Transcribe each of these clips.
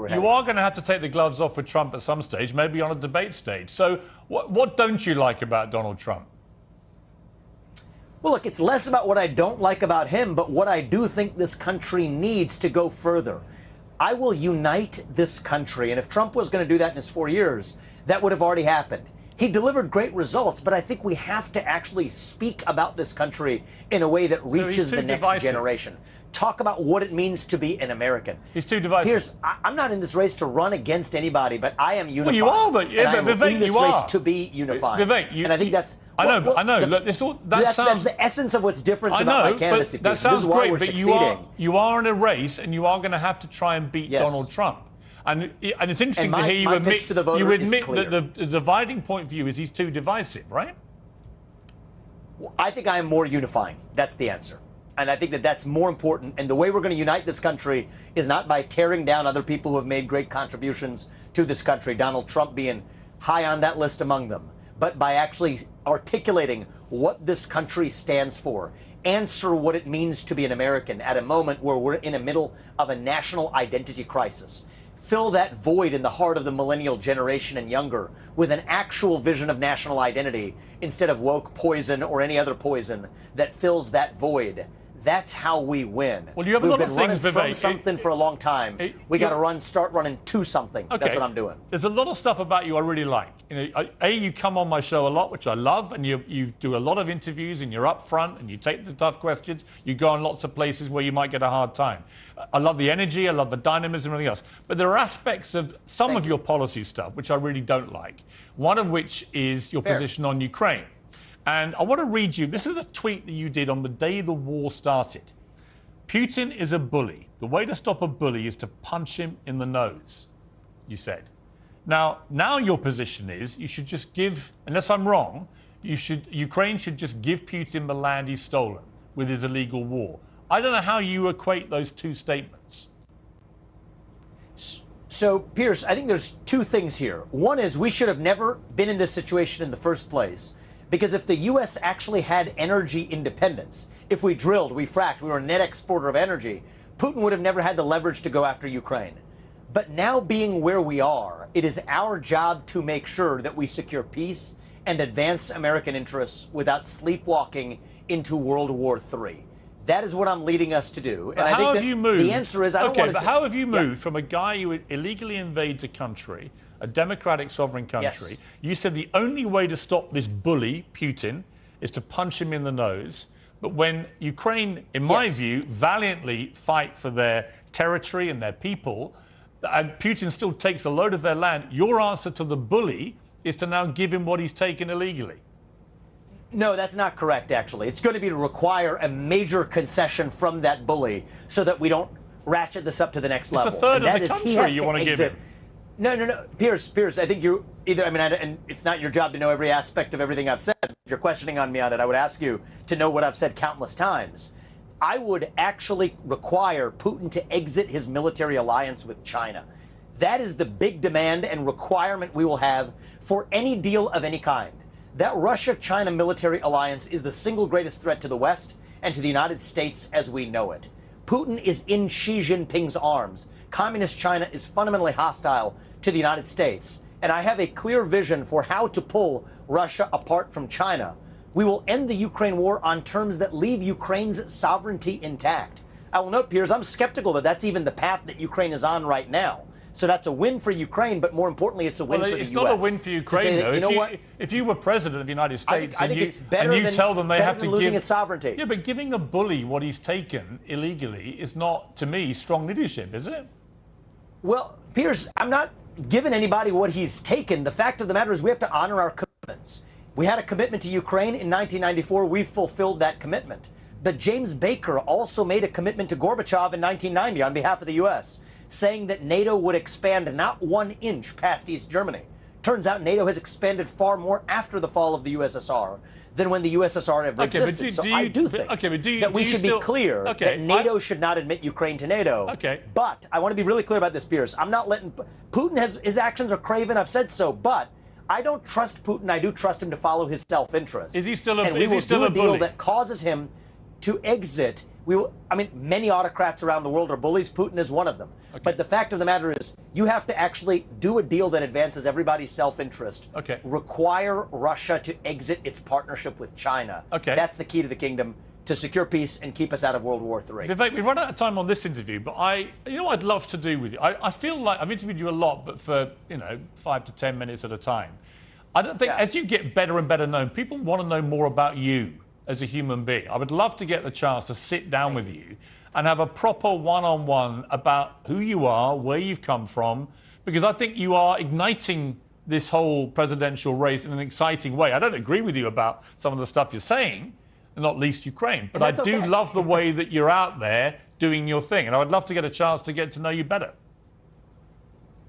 You are going to have to take the gloves off with Trump at some stage, maybe on a debate stage. So what don't you like about Donald Trump? Well, look, it's less about what I don't like about him, but what I do think this country needs to go further. I will unite this country. And if Trump was going to do that in his 4 years, that would have already happened. He delivered great results, but I think we have to actually speak about this country in a way that reaches the next generation. Talk about what it means to be an American. He's too divisive. Piers, I'm not in this race to run against anybody, but I am unified. Well, you are, but Vivek, in this you race are to be unified. Vivek, and I think that's. I know, well, I know. Look, that's the essence of what's different about my candidacy. But that sounds great, but you are in a race, and you are going to have to try and beat Donald Trump. And it's interesting to hear you admit that the dividing point for you is he's too divisive, right? Well, I think I am more unifying. That's the answer. And I think that that's more important. And the way we're going to unite this country is not by tearing down other people who have made great contributions to this country, Donald Trump being high on that list among them, but by actually articulating what this country stands for, answer what it means to be an American at a moment where we're in the middle of a national identity crisis. Fill that void in the heart of the millennial generation and younger with an actual vision of national identity instead of woke poison or any other poison that fills that void. That's how we win. Well, you have a lot of things, Vivek. From something for a long time. We got to start running to something. Okay. That's what I'm doing. There's a lot of stuff about you I really like. You know, you come on my show a lot, which I love, and you do a lot of interviews, and you're up front, and you take the tough questions. You go on lots of places where you might get a hard time. I love the energy, I love the dynamism, and everything else. But there are aspects of some of your policy stuff which I really don't like. One of which is your position on Ukraine. And I want to read you, this is a tweet that you did on the day the war started. Putin is a bully. The way to stop a bully is to punch him in the nose, you said. Now your position is you should just give, unless I'm wrong, Ukraine should just give Putin the land he's stolen with his illegal war. I don't know how you equate those two statements. So, Piers, I think there's two things here. One is we should have never been in this situation in the first place. Because if the U.S. actually had energy independence, if we drilled, we fracked, we were a net exporter of energy, Putin would have never had the leverage to go after Ukraine. But now being where we are, it is our job to make sure that we secure peace and advance American interests without sleepwalking into World War III. That is what I'm leading us to do. And how have you moved? The answer is I don't want to. Okay, but how have you moved from a guy who illegally invades a country, a democratic sovereign country? Yes. You said the only way to stop this bully, Putin, is to punch him in the nose. But when Ukraine, in my view, valiantly fight for their territory and their people, and Putin still takes a load of their land, your answer to the bully is to now give him what he's taken illegally. No, that's not correct, actually. It's going to be to require a major concession from that bully so that we don't ratchet this up to the next level. It's a third of the country you want to give him. No. Piers, I think you either, and it's not your job to know every aspect of everything I've said. If you're questioning on me on it, I would ask you to know what I've said countless times. I would actually require Putin to exit his military alliance with China. That is the big demand and requirement we will have for any deal of any kind. That Russia-China military alliance is the single greatest threat to the West and to the United States as we know it. Putin is in Xi Jinping's arms. Communist China is fundamentally hostile to the United States. And I have a clear vision for how to pull Russia apart from China. We will end the Ukraine war on terms that leave Ukraine's sovereignty intact. I will note, Piers, I'm skeptical that that's even the path that Ukraine is on right now. So that's a win for Ukraine, but more importantly, it's a win for the U.S. It's not a win for Ukraine, though. If you were president of the United States and you tell them they have to losing its sovereignty. Yeah, but giving a bully what he's taken illegally is not, to me, strong leadership, is it? Well, Piers, I'm not giving anybody what he's taken. The fact of the matter is we have to honor our commitments. We had a commitment to Ukraine in 1994. We fulfilled that commitment. But James Baker also made a commitment to Gorbachev in 1990 on behalf of the U.S., saying that NATO would expand not 1 inch past East Germany. Turns out NATO has expanded far more after the fall of the USSR than when the USSR ever existed. So I do think that we should be clear that NATO should not admit Ukraine to NATO. But I want to be really clear about this, Piers. I'm not letting Putin his actions are craven. I've said so, but I don't trust Putin. I do trust him to follow his self-interest. Is he still a bully? And we will do a deal that causes him to exit I mean, many autocrats around the world are bullies. Putin is one of them. Okay. But the fact of the matter is, you have to actually do a deal that advances everybody's self-interest. Okay. Require Russia to exit its partnership with China. Okay. That's the key to the kingdom to secure peace and keep us out of World War III. Vivek, we've run out of time on this interview, but you know what I'd love to do with you? I feel like I've interviewed you a lot, but for, 5 to 10 minutes at a time. I don't think, as you get better and better known, people want to know more about you as a human being. I would love to get the chance to sit down with you and have a proper one-on-one about who you are, where you've come from, because I think you are igniting this whole presidential race in an exciting way. I don't agree with you about some of the stuff you're saying, not least Ukraine, but I do love the way that you're out there doing your thing, and I would love to get a chance to get to know you better.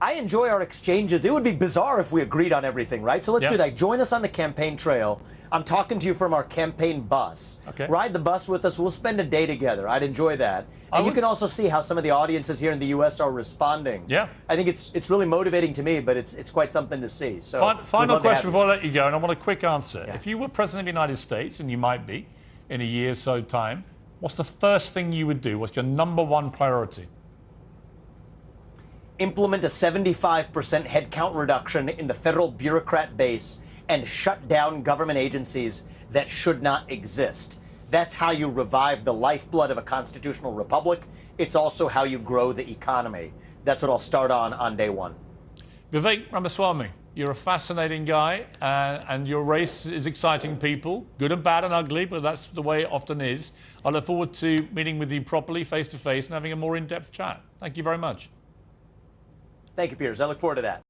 I enjoy our exchanges. It would be bizarre if we agreed on everything, right? So let's do that. Join us on the campaign trail. I'm talking to you from our campaign bus. Okay. Ride the bus with us. We'll spend a day together. I'd enjoy that. And you can also see how some of the audiences here in the U.S. are responding. Yeah. I think it's really motivating to me, but it's quite something to see. So final question before I let you go, and I want a quick answer. Yeah. If you were president of the United States, and you might be in a year or so time, what's the first thing you would do? What's your number one priority? Implement a 75% headcount reduction in the federal bureaucrat base and shut down government agencies that should not exist. That's how you revive the lifeblood of a constitutional republic. It's also how you grow the economy. That's what I'll start on day one. Vivek Ramaswamy, you're a fascinating guy, and your race is exciting people, good and bad and ugly, but that's the way it often is. I look forward to meeting with you properly, face to face, and having a more in-depth chat. Thank you very much. Thank you, Piers. I look forward to that.